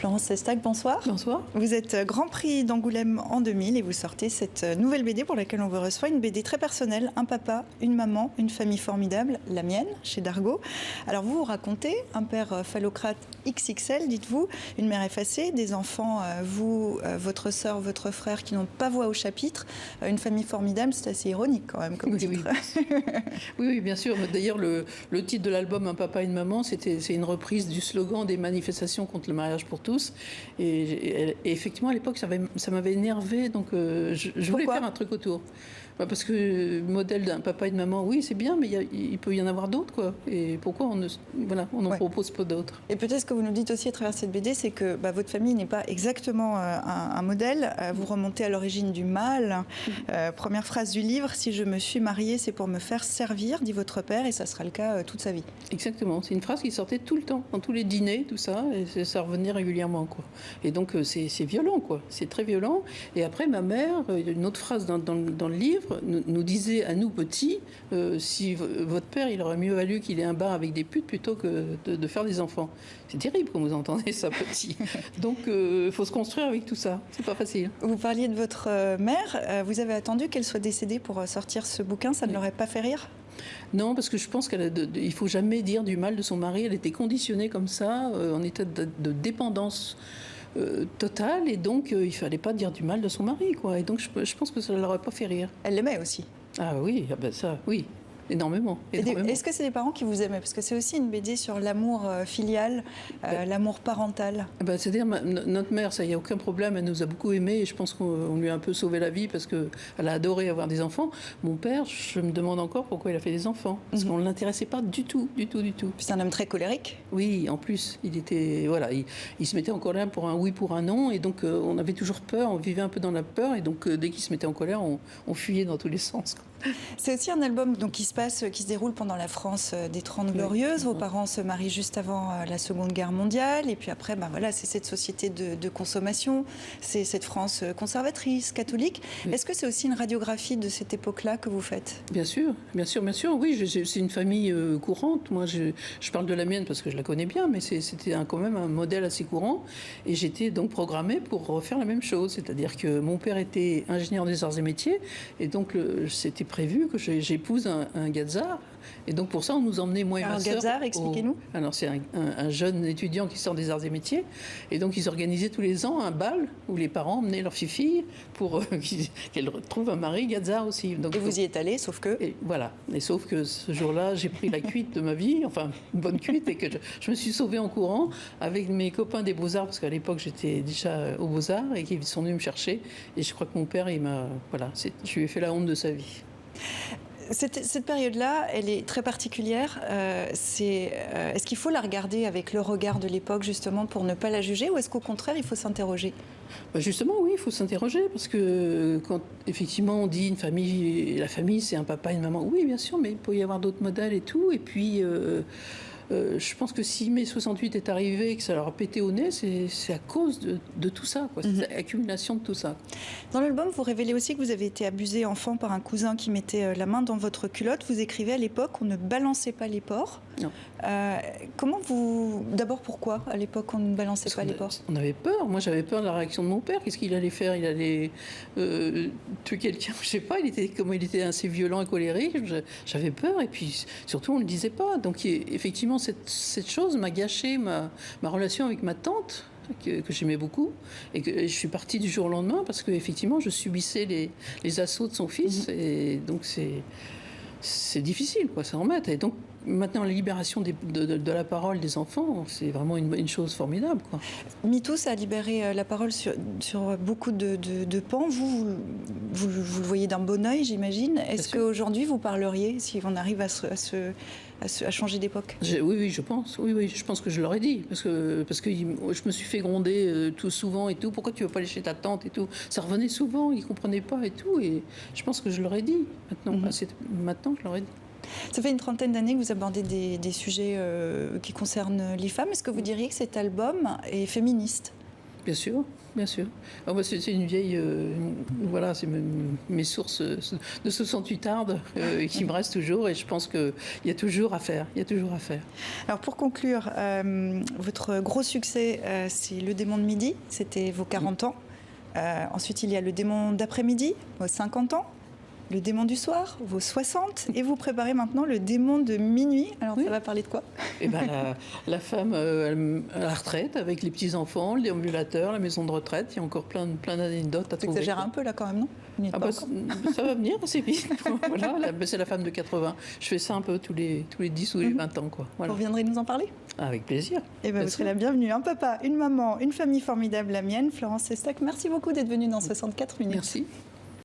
Florence Sestac, bonsoir. Bonsoir. Vous êtes Grand Prix d'Angoulême en 2000 et vous sortez cette nouvelle BD pour laquelle on vous reçoit, une BD très personnelle, un papa, une maman, une famille formidable, la mienne, chez Dargaud. Alors vous racontez un père phallocrate XXL, dites-vous, une mère effacée, des enfants, vous, votre sœur, votre frère qui n'ont pas voix au chapitre, une famille formidable, c'est assez ironique quand même comme titre. Oui, bien sûr. D'ailleurs, le titre de l'album Un papa, une maman, c'est une reprise du slogan des manifestations contre le mariage pour tous. Et effectivement, à l'époque, ça m'avait énervé, donc je voulais faire un truc autour. Parce que le modèle d'un papa et de maman, oui, c'est bien, mais il peut y en avoir d'autres, quoi. Et pourquoi on n'en propose pas d'autres? Et peut-être ce que vous nous dites aussi à travers cette BD, c'est que votre famille n'est pas exactement un modèle. Vous remontez à l'origine du mal. Première phrase du livre, si je me suis mariée, c'est pour me faire servir, dit votre père, et ça sera le cas toute sa vie. Exactement. C'est une phrase qui sortait tout le temps, dans tous les dîners, tout ça, et ça revenait régulièrement, quoi. Et donc, c'est violent, quoi. C'est très violent. Et après, ma mère, une autre phrase dans le livre, nous disait à nous petits, si votre père, il aurait mieux valu qu'il ait un bar avec des putes plutôt que de faire des enfants. C'est terrible quand vous entendez ça, petit. Donc, il faut se construire avec tout ça. C'est pas facile. Vous parliez de votre mère. Vous avez attendu qu'elle soit décédée pour sortir ce bouquin. Ça ne l'aurait pas fait rire ? Non, parce que je pense qu'il ne faut jamais dire du mal de son mari. Elle était conditionnée comme ça, en état de dépendance totale, et donc il ne fallait pas dire du mal de son mari, quoi. Et donc je pense que ça ne l'aurait pas fait rire. Elle l'aimait aussi. Ah oui, ça, oui. Énormément. Est-ce que c'est les parents qui vous aimaient? Parce que c'est aussi une BD sur l'amour filial, l'amour parental. C'est-à-dire, notre mère, ça, il n'y a aucun problème, elle nous a beaucoup aimés, et je pense qu'on lui a un peu sauvé la vie parce qu'elle a adoré avoir des enfants. Mon père, je me demande encore pourquoi il a fait des enfants. Parce qu'on ne l'intéressait pas du tout. C'est un homme très colérique. Oui, en plus, il était, voilà, il se mettait en colère pour un oui, pour un non, et donc on avait toujours peur, on vivait un peu dans la peur, et donc dès qu'il se mettait en colère, on fuyait dans tous les sens. C'est aussi un album donc, qui se déroule pendant la France des 30 Glorieuses. Vos parents se marient juste avant la Seconde Guerre mondiale. Et puis après, c'est cette société de consommation, c'est cette France conservatrice, catholique. Oui. Est-ce que c'est aussi une radiographie de cette époque-là que vous faites? Bien sûr. Oui, c'est une famille courante. Moi, je parle de la mienne parce que je la connais bien, mais c'était quand même un modèle assez courant. Et j'étais donc programmée pour refaire la même chose. C'est-à-dire que mon père était ingénieur des arts et métiers. Et donc, c'était prévu que j'épouse un Gazard. Et donc pour ça, on nous emmenait, moi et ma sœur. Gazard, expliquez-nous. Alors c'est un jeune étudiant qui sort des arts et métiers. Et donc ils organisaient tous les ans un bal où les parents emmenaient leur fille pour qu'elle retrouve un mari Gazard aussi. Donc, et vous y êtes allé, sauf que... Et voilà. Et sauf que ce jour-là, j'ai pris la cuite de ma vie, enfin une bonne cuite, et que je me suis sauvée en courant avec mes copains des Beaux-Arts, parce qu'à l'époque j'étais déjà aux Beaux-Arts, et qu'ils sont venus me chercher. Et je crois que mon père, je lui ai fait la honte de sa vie. Cette période-là, elle est très particulière. Est-ce qu'il faut la regarder avec le regard de l'époque, justement, pour ne pas la juger, ou est-ce qu'au contraire, il faut s'interroger? Justement, oui, il faut s'interroger, parce que quand, effectivement, on dit la famille, c'est un papa et une maman. Oui, bien sûr, mais il peut y avoir d'autres modèles et tout. Et puis... je pense que si mai 68 est arrivé et que ça leur a pété au nez, c'est à cause de tout ça, quoi. C'est l'accumulation de tout ça. Dans l'album, vous révélez aussi que vous avez été abusé enfant par un cousin qui mettait la main dans votre culotte. Vous écrivez à l'époque, on ne balançait pas les porcs. Non. D'abord, pourquoi à l'époque on ne balançait pas les porcs? On avait peur. Moi, j'avais peur de la réaction de mon père. Qu'est-ce qu'il allait faire? Il allait tuer quelqu'un, je sais pas. Comment il était assez violent et colérique. J'avais peur. Et puis, surtout, on ne le disait pas. Donc, effectivement, cette chose m'a gâché ma relation avec ma tante, que j'aimais beaucoup, et que je suis partie du jour au lendemain parce qu'effectivement, je subissais les assauts de son fils. Et donc, c'est difficile, quoi, ça remettre. Et donc, maintenant, la libération de la parole des enfants, c'est vraiment une chose formidable, quoi. MeToo, ça a libéré la parole sur beaucoup de pans. Vous le voyez d'un bon œil, j'imagine. Est-ce qu'aujourd'hui, vous parleriez, si on arrive à changer d'époque? Oui, je pense. Oui, je pense que je l'aurais dit. Parce que je me suis fait gronder tout souvent et tout. Pourquoi tu ne vas pas aller chez ta tante et tout? Ça revenait souvent, ils ne comprenaient pas et tout. Et je pense que je l'aurais dit maintenant. Maintenant, je l'aurais dit. Ça fait une trentaine d'années que vous abordez des sujets qui concernent les femmes. Est-ce que vous diriez que cet album est féministe? Bien sûr, bien sûr. Ah, moi, c'est une vieille... voilà, c'est mes sources de 68 ardes qui me restent toujours et je pense qu'il y a toujours à faire. Il y a toujours à faire. Alors pour conclure, votre gros succès, c'est Le Démon de midi, c'était vos 40 ans. Ensuite, il y a Le Démon d'après-midi, vos 50 ans. Le Démon du soir, vos 60. Et vous préparez maintenant Le Démon de minuit. Alors ça va parler de quoi? Eh ben, la femme à la retraite, avec les petits-enfants, le déambulateur, la maison de retraite. Il y a encore plein d'anecdotes à trouver. Tu exagères un peu là quand même, non? Ça va venir assez vite. Voilà, c'est la femme de 80. Je fais ça un peu tous les 10 ou les 20 ans. Quoi. Voilà. Vous reviendrez nous en parler? Avec plaisir. Et ben, vous serez la bienvenue. Un papa, une maman, une famille formidable, la mienne. Florence Sestac, merci beaucoup d'être venue dans 64 minutes. Merci.